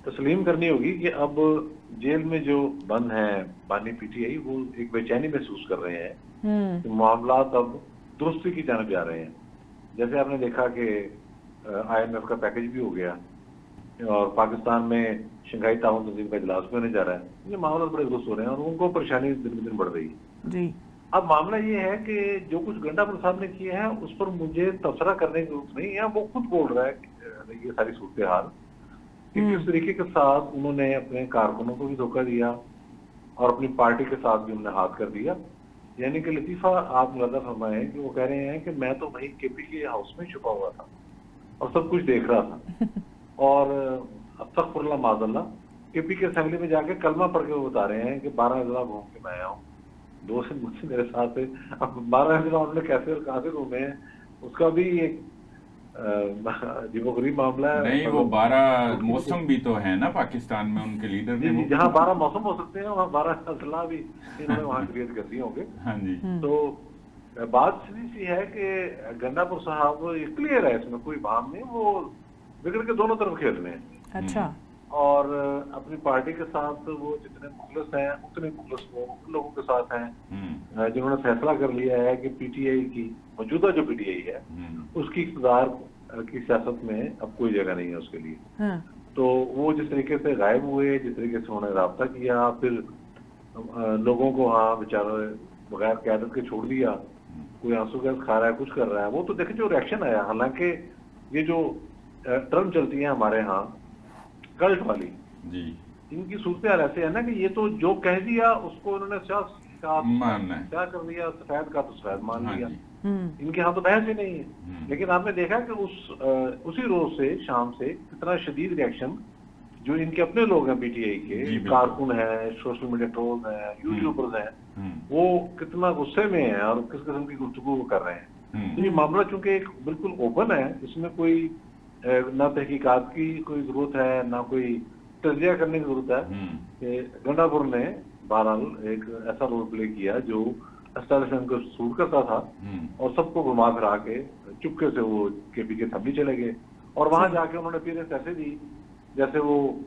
तस्लीम करनी होगी कि अब जेल में जो बंद हैं बानी पीटीआई, वो एक बेचैनी महसूस कर रहे हैं कि मामला अब दुरुस्ती की जानिब जा रहे हैं। जैसे आपने देखा कि IMF का पैकेज भी हो गया और पाकिस्तान में शंघाई ताउन तंजीम का इजलास भी होने जा रहा है। ये मामला बड़े दुरुस्त हो रहे हैं और उनको परेशानी दिन ब दिन बढ़ रही है जी। अब मामला ये है कि जो कुछ गंडापुर साहब ने किए हैं उस पर मुझे तबसरा करने की जरूरत नहीं है। वो खुद बोल रहा है ये सारी सूरत हाल कि किस तरीके के साथ उन्होंने अपने कारकुनों को भी धोखा दिया और अपनी पार्टी के साथ भी उन्होंने हाथ कर दिया। यानी कि लतीफा आप मुलादा फरमाए कि वो कह रहे हैं कि मैं तो वही केपी के हाउस में छुपा हुआ था और सब कुछ देख रहा था और अस्तगफुरुल्लाह माज़अल्लाह केपी के असेंबली में जाके कलमा पढ़ के वो बता रहे हैं कि 12 जिला घूम के मैं आया हूँ। 2 से मुझसे मेरे साथ है। अब 12 जिला उन्होंने कैसे और कहाँ से घूमे हैं उसका भी एक अजीबोगरीब मामला है। नहीं, वो 12 मौसम भी तो है ना पाकिस्तान में, उनके लीडर ने जहाँ 12 मौसम हो सकते हैं वहाँ 12 जिला भी इन्होंने वहाँ क्रिएट कर दिए होंगे। हाँ जी। तो बात सीधी सी है कि गंडापुर साहब क्लियर है, इसमें कोई भाव नहीं, वो बिगड़ के दोनों तरफ खेल रहे हैं। अच्छा। और अपनी पार्टी के साथ वो जितने मुखलस हैं उतने मुखलस वो उन लोगों के साथ हैं जिन्होंने फैसला कर लिया है कि पीटीआई की मौजूदा जो पीटीआई है उसकी इक़्तिदार की सियासत में अब कोई जगह नहीं है उसके लिए। तो वो जिस तरीके से गायब हुए, जिस तरीके से उन्होंने राब्ता किया, फिर लोगों को हाँ बेचारे बगैर क़यादत के छोड़ दिया, कोई आंसू गैस खा रहा है, कुछ कर रहा है, वो तो देखें जो रिएक्शन आया। हालांकि ये जो टर्म चलती है हमारे यहाँ कल्ट वाली जी, इनकी सूरत हाल ऐसे है ना कि ये तो जो कह दिया उसको उन्होंने क्या कर दिया, सफेद का तो सफेद मान लिया। इनके यहाँ तो बहस ही नहीं है। लेकिन आपने देखा कि उसी रोज से शाम से कितना शदीद रिएक्शन जो इनके अपने लोग हैं पीटीआई के कारकुन हैं, सोशल मीडिया ट्रोल्स हैं, यूट्यूबर्स हैं, वो कितना गुस्से में हैं और किस किस्म की गुफ्तगू कर रहे हैं। तो ये मामला चूंकि एक बिल्कुल ओपन है, इसमें कोई ना तहकीकात की कोई जरूरत है ना कोई तजिया करने की जरूरत है कि गंडापुर ने बहरहाल एक ऐसा रोल प्ले किया जो एस्टेब्लिशमेंट को सूट करता था और सबको घुमा फिरा के चुपके से वो केपी के असेंबली चले गए और वहां जाके उन्होंने अपीयरेंस ऐसे दी जैसे वो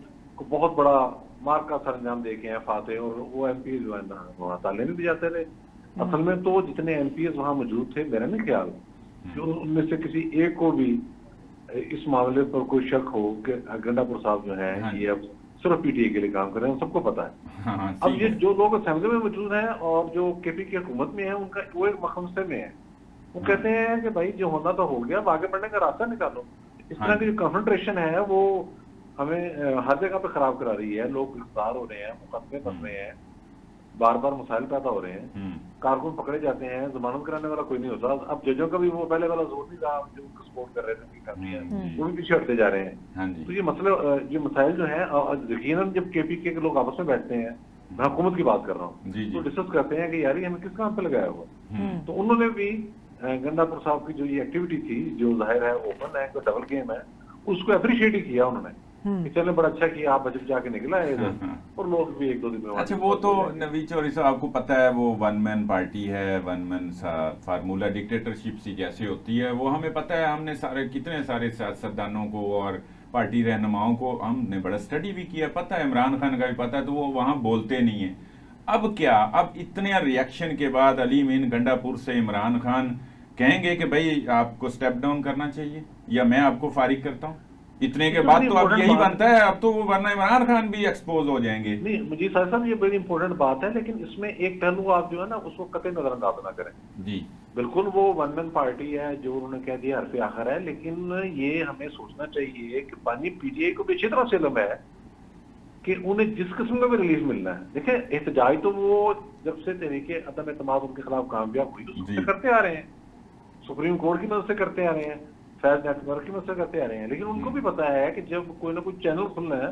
बहुत बड़ा मार का सरंजाम देखे हैं फाते, और वो एमपी जो है ना वहाँ ताले में भी जाते थे। असल में तो जितने एमपीएस वहां मौजूद थे, मेरा नहीं ख्याल जो उनमें से किसी एक को भी इस मामले पर कोई शक हो कि गंडापुर साहब जो है ये अब सिर्फ पीटीआई के लिए काम कर रहे हैं, सबको पता है। अब ये जो लोग असेंबली में मौजूद हैं और जो केपी की हुकूमत में है उनका वो एक मखमसे में है। वो कहते हैं कि भाई जो होना तो हो गया, अब आगे बढ़ने का रास्ता निकालो। इस तरह की जो कॉन्फ्रंट्रेशन है वो हमें हर जगह पे खराब करा रही है। लोग गिरफ्तार हो रहे हैं, मुकदमे बन रहे हैं, बार बार मसाइल पैदा हो रहे हैं, कारकुन पकड़े जाते हैं, जमानत कराने वाला कोई नहीं होता। अब जजों का भी वो पहले वाला जोर नहीं रहा जो उनको सपोर्ट कर रहे थे उनकी फैमिली, वो भी पीछे हटते जा रहे हैं। तो ये मसले ये मसाइल जो है यकीनन जब केपी के लोग आपस में बैठते हैं, मैं हुकूमत की बात कर रहा हूँ, तो डिस्कस करते हैं कि यार ये हमें किस काम पे लगाया हुआ। तो उन्होंने भी गंडापुर साहब की जो ये एक्टिविटी थी जो जाहिर है ओपन है, कोई डबल गेम है, उसको अप्रिशिएट ही किया उन्होंने कि चले बड़ा अच्छा किया, आप बजट जाके निकला है और लोग भी 1-2 दिन में। अच्छा, वो तो नवीद चौधरी साहब आपको पता है वो वन मैन पार्टी है, वन मैन फार्मूला डिक्टेटरशिप सी जैसे होती है, वो हमें पता है। हमने कितने सारे सियासतदानों को और पार्टी रहनुमाओं को हमने बड़ा स्टडी भी किया, पता है, इमरान खान का भी पता है, तो वो वहाँ बोलते नहीं है। अब क्या, अब इतने रिएक्शन के बाद अली मीन गंडापुर से इमरान खान कहेंगे कि भाई आपको स्टेप डाउन करना चाहिए या मैं आपको फारिग करता हूँ? इतने के बाद तो अब यही बनता है, अब तो वो वरना इमरान खान भी एक्सपोज हो जाएंगे। नहीं मुझे सर साहब ये बड़ी इंपॉर्टेंट बात है, लेकिन इसमें एक पहलू आप जो है ना उसको कतई नजरअंदाज ना करें जी। बिल्कुल वो वन मैन पार्टी है, जो उन्होंने कह दिया हरफ आखिर है, लेकिन ये हमें सोचना चाहिए कि पानी पीटीआई को भी अच्छी तरह से इल्म है कि उन्हें जिस किस्म का भी रिलीफ मिलना है। देखिए एहतजाज तो वो जब से तरीके अदम एतमाद उनके खिलाफ कामयाब हुई उससे करते आ रहे हैं, सुप्रीम कोर्ट की मदद से करते आ रहे हैं, फैज नेटवर्क की मदद से करते आ रहे हैं, लेकिन उनको भी पता है कि जब कोई ना कोई चैनल खुलना है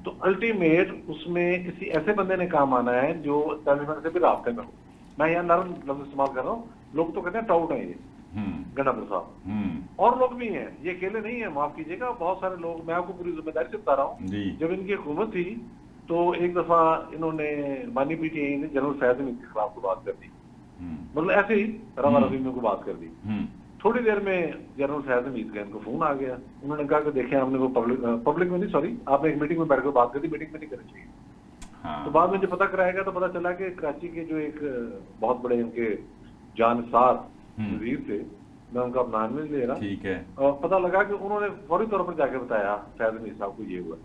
तो अल्टीमेट उसमें किसी ऐसे बंदे ने काम आना है जो एस्टैब्लिशमेंट से भी रास्ते में हो। मैं यहाँ नरम लफ्ज इस्तेमाल कर रहा हूँ, लोग तो कहते हैं टाउट है ये गंडापुर साहब, और लोग भी हैं, ये अकेले नहीं है, माफ कीजिएगा, बहुत सारे लोग, मैं आपको पूरी जिम्मेदारी से बता रहा हूँ। जब इनकी हुकूमत थी तो एक दफा इन्होंने बानी पीटीआई ने जनरल फैज के खिलाफ को बात कर दी, मतलब ऐसे ही रवा रवी में को बात कर दी। थोड़ी देर में जनरल फैज मीत का इनको फोन आ गया, उन्होंने कहा कि देखें हमने वो पब्लिक में नहीं, सॉरी आपने एक मीटिंग में बैठकर बात कर दी, मीटिंग में नहीं करनी चाहिए। तो बाद में जब पता कराएगा तो पता चला कि कराची के जो एक बहुत बड़े उनके जानसार वजीर थे, मैं उनका नाम नहीं ले रहा, ठीक है, पता लगा कि उन्होंने फौरी तौर पर जाके बताया फैज मीर साहब को ये हुआ।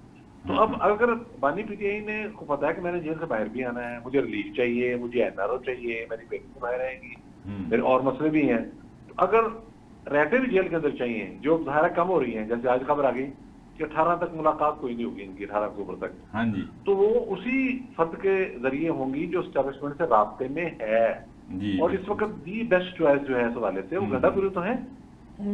तो अब अगर बानी पीटीआई ने को पता है कि मैंने जेल से बाहर भी आना है, मुझे रिलीफ चाहिए, मुझे एनआरओ चाहिए, मेरी बेटी से बाहर आएगी, मेरे और मसले भी हैं, तो अगर रहते भी जेल के अंदर चाहिए, जो धारा कम हो रही है, जैसे आज खबर आ गई कि 18 तक मुलाकात कोई नहीं होगी इनकी, 18 अक्टूबर तक, हाँ जी, तो वो उसी फर्द के जरिए होंगी जो एस्टैब्लिशमेंट से रास्ते में है जी, और इस वक्त दी बेस्ट चॉइस जो है इस हवाले से वो गंडापुरी तो है,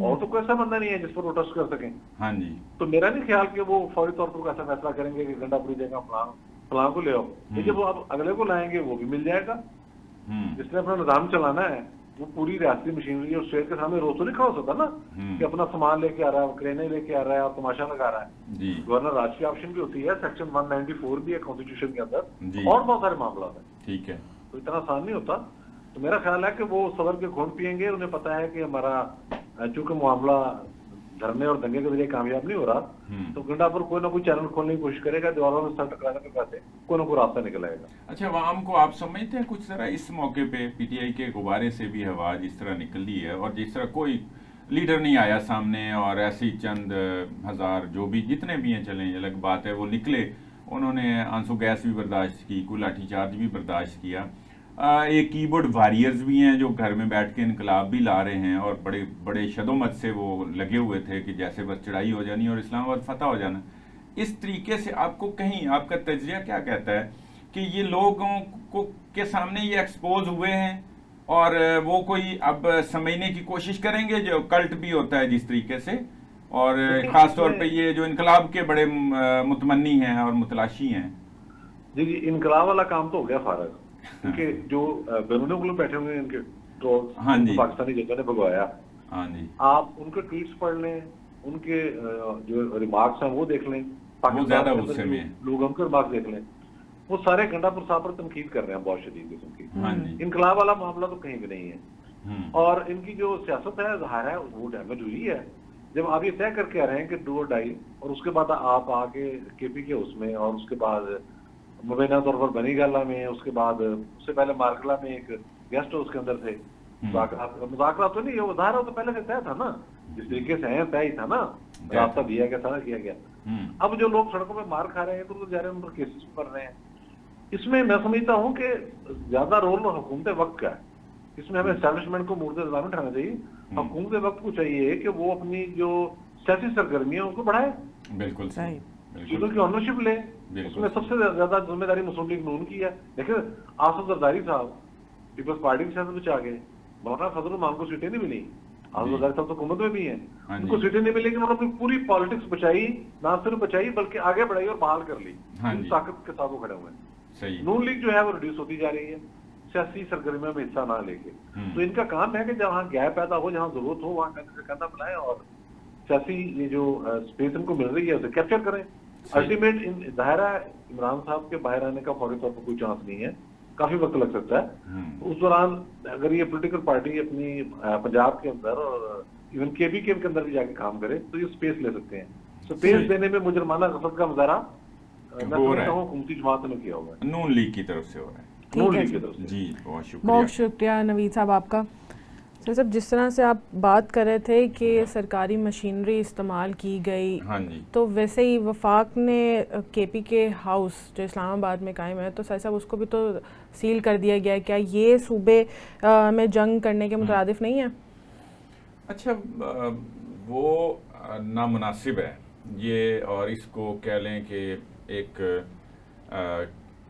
और तो कोई ऐसा बंदा नहीं है जिस पर प्रोटेस्ट कर सकें। हाँ जी, तो मेरा नहीं ख्याल कि वो फौरी तौर पर ऐसा फैसला करेंगे कि गंडापुरी जगह फलां को ले आओ, लेकिन वो अब अगले को लाएंगे वो भी मिल जाएगा, जिसने अपना निजाम चलाना है वो पूरी रियासती मशीनरी और स्टेट के सामने रोज तो नहीं खड़ा हो सकता ना कि अपना सामान लेके आ रहा है, क्रेने लेके आ रहा है और तमाशा लगा रहा है। गवर्नर राष्ट्रीय ऑप्शन भी होती है, सेक्शन 194 भी है कॉन्स्टिट्यूशन के अंदर, और बहुत सारे मामला है, ठीक है, तो इतना आसान नहीं होता। तो मेरा ख्याल है कि वो सबर के घूंट पियेंगे, उन्हें पता है कि हमारा चूंकि मामला धरने और दंगे के जरिए कामयाब नहीं हो रहा, तो गंडापुर कोई ना कोई चैनल खोलने की कोशिश करेगा, दीवारों में सर टकराने के बाद कोई ना कोई रास्ता निकल आएगा। अच्छा, आवाम को आप समझते हैं कुछ तरह इस मौके पे पीटीआई के गुब्बारे से भी हवा जिस तरह निकली है, और जिस तरह कोई लीडर नहीं आया सामने और ऐसी चंद हजार जो भी जितने भी हैं, चलें अलग बात है, वो निकले, उन्होंने आंसू गैस भी बर्दाश्त की, कोई लाठीचार्ज भी बर्दाश्त किया, एक कीबोर्ड वॉरियर्स भी हैं जो घर में बैठ के इनकलाब भी ला रहे हैं और बड़े बड़े शदोमत से वो लगे हुए थे कि जैसे बस चढ़ाई हो जानी और इस्लामाबाद फतह हो जाना। इस तरीके से आपको कहीं आपका तजरिया क्या कहता है कि ये लोगों को के सामने ये एक्सपोज हुए हैं और वो कोई अब समझने की कोशिश करेंगे, जो कल्ट भी होता है जिस तरीके से, और खास तौर पे ये जो इनकलाब के बड़े मुतमन्नी हैं और मुतलाशी हैं? जी जी, इनकलाब वाला काम तो हो गया फारग, क्योंकि जो बैरूनी मुल्क बैठे हुए इनके ट्रोल्स, हाँ जी, पाकिस्तानी जनता ने भगवाया, हाँ जी, आप उनके ट्वीट्स पढ़ लें, उनके जो रिमार्क्स हैं वो देख लें, पाकिस्तान लोग उनके रिमार्क्स देख लें, वो सारे गंडापुर साहब पर तनकीद कर रहे हैं बहुत शदीद किस्म की। हाँ जी, इनकलाब वाला मामला तो कहीं भी नहीं है, और इनकी जो सियासत है जाहिर है वो डैमेज हुई है। जब आप ये तय करके आ रहे हैं कि डू और डाई, और उसके बाद आप आके केपी के उसमें, और उसके बाद मुबैना तौर पर बनीगाला में, उसके बाद उससे पहले मार्गला में एक गेस्ट हाउस के अंदर थे, मुज़ाकरा तो नहीं, वो ज़ाहिर हो तो पहले से तय था ना, जिस तरीके से है तय ही था ना, रास्ता दिया गया था, किया गया। अब जो लोग सड़कों पे मार खा रहे हैं तो जा रहे हैं, उन पर केसेस कर रहे हैं। इसमें मैं समझता हूँ कि ज्यादा रोल हुकूमत वक्त का है, इसमें हमें एस्टैब्लिशमेंट को मुर्दे निज़ाम में उठाना चाहिए। हुकूमत वक्त को चाहिए कि वो अपनी जो सियासी सरगर्मियां उनको बढ़ाए, बिल्कुल सही, चीजों की ऑनरशिप ले, उसमें सबसे ज्यादा जिम्मेदारी मुस्लिम लीग नून की है। देखिए आसिफ जरदारी साहब पीपल्स पार्टी की सियासत में आ गए, मौलाना फजल मान को सीटें नहीं मिली, आसिफ जरदारी साहब तो हुकूमत में भी हैं, उनको सीटें नहीं मिली, लेकिन उन्होंने अपनी पूरी पॉलिटिक्स बचाई, ना सिर्फ बचाई बल्कि आगे बढ़ाई और बहाल कर ली, इस ताकत के साथ वो खड़े हुए हैं। नून लीग जो है वो रिड्यूस होती जा रही है सियासी सरगर्मियों में हिस्सा ना लेके, तो इनका काम है कि जहाँ गैप पैदा हो, जहाँ जरूरत हो, वहाँ कंधा बनाए और सियासी ये जो स्पेस इनको मिल रही है उसे कैप्चर करें। अल्टीमेट दायरा इमरान साहब के बाहर आने का फौरी तौर पर कोई चांस नहीं है, काफी वक्त लग सकता है। उस दौरान अगर ये पॉलिटिकल पार्टी अपनी पंजाब के अंदर और इवन केबी के अंदर भी जाके काम करे तो ये स्पेस ले सकते हैं। स्पेस देने में मुजरमाना गफलत का मुजाहरा मैं हो रहा समझता है। हूँ हुकूमती जमात ने किया हुआ है, नून लीग की तरफ से हो रहा है। नून है लीग जी। की तरफ से। जी बहुत बहुत शुक्रिया। शुक्रिया नवीद साहब आपका। सर साहब, जिस तरह से आप बात कर रहे थे कि सरकारी मशीनरी इस्तेमाल की गई, हाँ जी, तो वैसे ही वफाक ने केपी के हाउस जो इस्लामाबाद में कायम है, तो सर साहब उसको भी तो सील कर दिया गया है। क्या ये सूबे में जंग करने के मुतरादिफ नहीं है? अच्छा वो नामुनासिब है ये, और इसको कह लें कि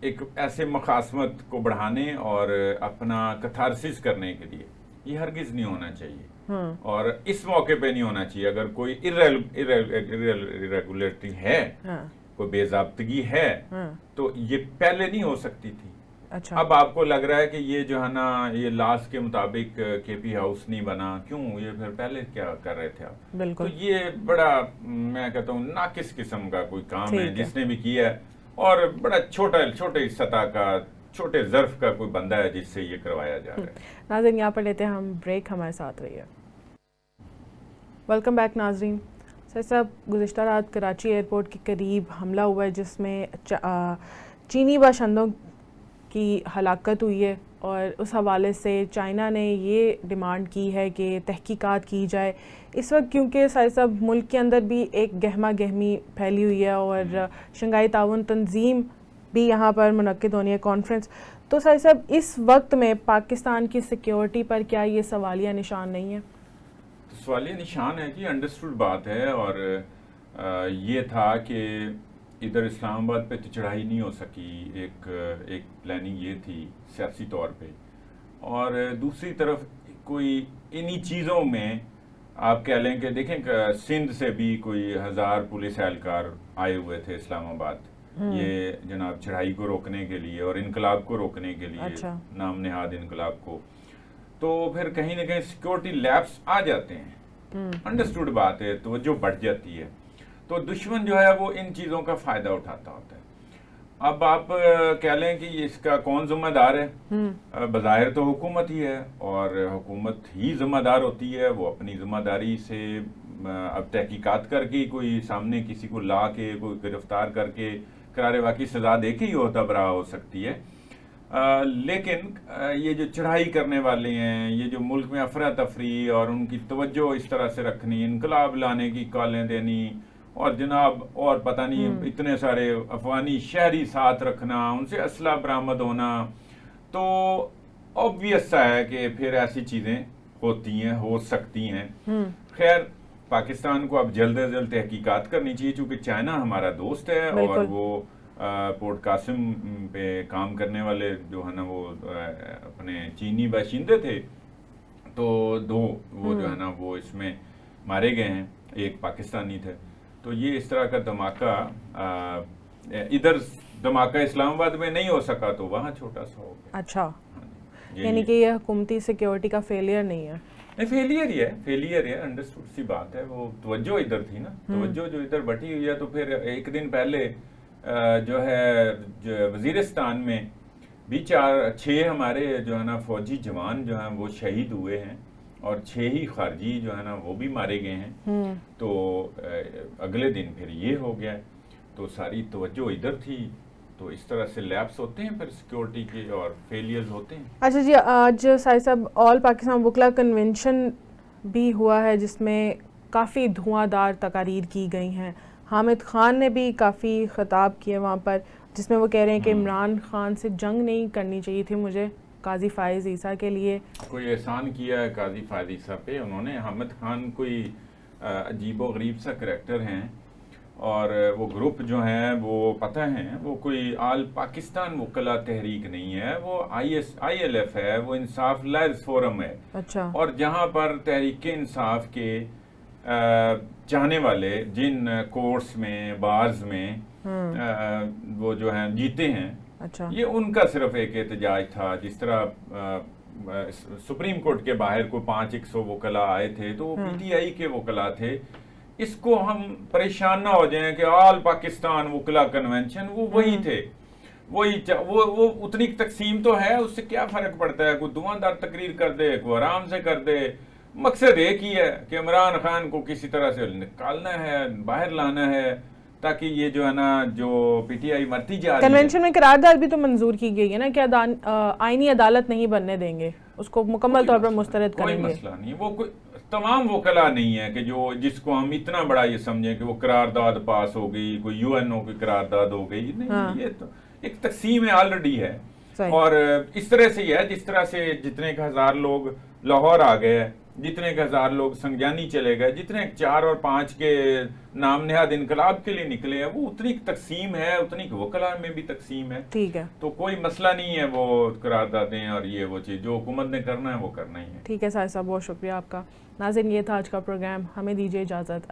एक ऐसे मखासमत को बढ़ाने और अपना कथारसिस करने के लिए ये हरगिज़ नहीं होना चाहिए, और इस मौके पे नहीं होना चाहिए। अगर कोई इरेगुलेटरी है, कोई बेज़ाब्तगी है, तो ये पहले नहीं हो सकती थी। अच्छा। अब आपको लग रहा है कि ये जो है ना, ये लास्ट के मुताबिक केपी हाउस नहीं बना, क्यों? ये फिर पहले क्या कर रहे थे आप? बिल्कुल। तो ये बड़ा, मैं कहता हूँ, नाकिस किस्म का कोई काम ठीक है है। जिसने भी किया है, और बड़ा छोटे सतह का, छोटे ज़र्फ का कोई बंदा है जिससे ये करवाया जा रहा है। नाज़रीन, यहाँ पर लेते हैं हम ब्रेक, हमारे साथ रहिए। वेलकम बैक नाज़रीन। सर साहब, गुज़िश्ता रात कराची एयरपोर्ट के करीब हमला हुआ है जिसमें चीनी बाशिंदों की हलाकत हुई है, और उस हवाले से चाइना ने ये डिमांड की है कि तहकीकात की जाए इस वक्त, क्योंकि सर साहब मुल्क के अंदर भी एक गहमा गहमी फैली हुई है, और शंघाई ताउन तंजीम भी यहाँ पर मुनक्किद होनी है कॉन्फ्रेंस। तो सर साहब, इस वक्त में पाकिस्तान की सिक्योरिटी पर क्या ये सवालिया निशान नहीं है? तो सवालिया निशान है कि अंडरस्टूड बात है, और ये था कि इधर इस्लामाबाद पे तो चढ़ाई नहीं हो सकी, एक प्लानिंग ये थी सियासी तौर पे, और दूसरी तरफ कोई इन्हीं चीज़ों में आप कह लें कि देखें, सिंध से भी कोई 1000 पुलिस एहलकार आए हुए थे इस्लामाबाद, ये जनाब चढ़ाई को रोकने के लिए और इनकलाब को रोकने के लिए। अच्छा। नाम नेहाद इनकलाब को। तो फिर कहीं ना कहीं सिक्योरिटी लैप्स आ जाते हैं, अंडरस्टूड बात है, तो जो बढ़ जाती है, तो दुश्मन जो है वो इन चीज़ों का फ़ायदा उठाता होता है। अब आप कह लें कि इसका कौन जिम्मेदार है? बज़ाहिर तो हुकूमत ही है, और हुकूमत ही जिम्मेदार होती है। वो अपनी जिम्मेदारी से अब तहकीकात करके कोई सामने किसी को ला के कोई गिरफ्तार करके करारे वाकई सजा दे के ही होता बरा हो सकती है। लेकिन ये जो चढ़ाई करने वाले हैं, ये जो मुल्क में अफरा तफरी और उनकी तवज्जो इस तरह से रखनी, इनकलाब लाने की कॉलें देनी, और जनाब और पता नहीं इतने सारे अफगानी शहरी साथ रखना, उनसे असला बरामद होना, तो ऑब्वियस सा है कि फिर ऐसी चीज़ें होती हैं, हो सकती हैं। खैर, पाकिस्तान को अब जल्द से जल्द तहकीकात करनी चाहिए, चूँकि चाइना हमारा दोस्त है, और वो पोर्ट कासिम पे काम करने वाले जो है ना, वो अपने चीनी बाशिंदे थे, तो 2 वो जो है ना वो इसमें मारे गए हैं, एक पाकिस्तानी थे। तो ये इस तरह का धमाका इधर धमाका इस्लामाबाद में नहीं हो सका, तो वहाँ छोटा सा हो गया। अच्छा, यानी कि ये हुकूमती सिक्योरिटी का फेलियर नहीं है? नहीं, फेलियर है, अंडरस्टूड सी बात है। वो तवज्जो इधर थी ना, तवज्जो जो इधर बटी हुई है। तो फिर एक दिन पहले जो है वजीरिस्तान में भी 6 हमारे जो है ना फौजी जवान जो हैं वो शहीद हुए हैं, और 6 ही खारजी जो है ना वो भी मारे गए हैं। तो अगले दिन फिर ये हो गया, तो सारी तवज्जो इधर थी। तो इस तरह से लैप्स होते हैं फिर सिक्योरिटी के, और फेलियर्स होते हैं। अच्छा जी, आज साहब ऑल पाकिस्तान वकला कन्वेंशन भी हुआ है जिसमें काफ़ी धुआंधार तकारीर की गई हैं। हामिद खान ने भी काफ़ी खिताब किए वहाँ पर, जिसमें वो कह रहे हैं कि इमरान खान से जंग नहीं करनी चाहिए थी मुझे, काजी फायज़ ईसा के लिए कोई एहसान किया है काजी फायज़ ईसा पे उन्होंने। हामिद खान कोई अजीबो गरीब सा करैक्टर हैं, और वो ग्रुप जो है वो पता है वो कोई आल पाकिस्तान वकला तहरीक नहीं है, वो ILF है, वो इंसाफ लायर्स फोरम है। अच्छा। और जहाँ पर तहरीक इंसाफ के चाहने वाले जिन कोर्ट्स में, बार्स में वो जो हैं जीते हैं, अच्छा, ये उनका सिर्फ एक एहतजाज था। जिस तरह सुप्रीम कोर्ट के बाहर को 500 वकला आए थे, तो वो PTI के वकला थे। इसको हम परेशान ना हो जाएं कि ऑल पाकिस्तान वकला कन्वेंशन, वो वही थे, वो उतनी तकसीम तो है, उससे क्या फर्क पड़ता है? कोई धुआंधार तकरीर कर दे, कोई आराम से कर दे, मकसद एक ही है कि इमरान खान को किसी तरह से निकालना है, बाहर लाना है, ताकि ये जो है ना, जो पीटीआई मरती जा रही है। कन्वेंशन में करारदाद भी तो मंजूर की गई है ना, क्या आईनी अदालत नहीं बनने देंगे, उसको मुकम्मल तौर पर मुस्तरद करेंगे। कोई मसला नहीं, वो कोई तमाम वकला नहीं है कि जो जिसको हम इतना बड़ा ये समझें कि वो करारदाद पास हो गई, कोई यूएनओ की करारदाद हो गई, नहीं। हाँ। ये तो एक तकसीम ऑलरेडी है। सही। और इस तरह से ही है जिस तरह से जितने के 1000 लोग लाहौर आ गए, जितने के 1000 लोग संगजानी चले गए, जितने 4 और 5 के नाम नेहाद इनकलाब के लिए निकले हैं, वो उतनी तकसीम है, उतनी वकला में भी तकसीम है। ठीक है, तो कोई मसला नहीं है वो करारदादें और ये वो चीज़ जो हुकूमत ने करना है वो करना ही है। ठीक है साहिर साहब, बहुत शुक्रिया आपका। नाज़रीन, ये था आज का प्रोग्राम, हमें दीजिए इजाज़त।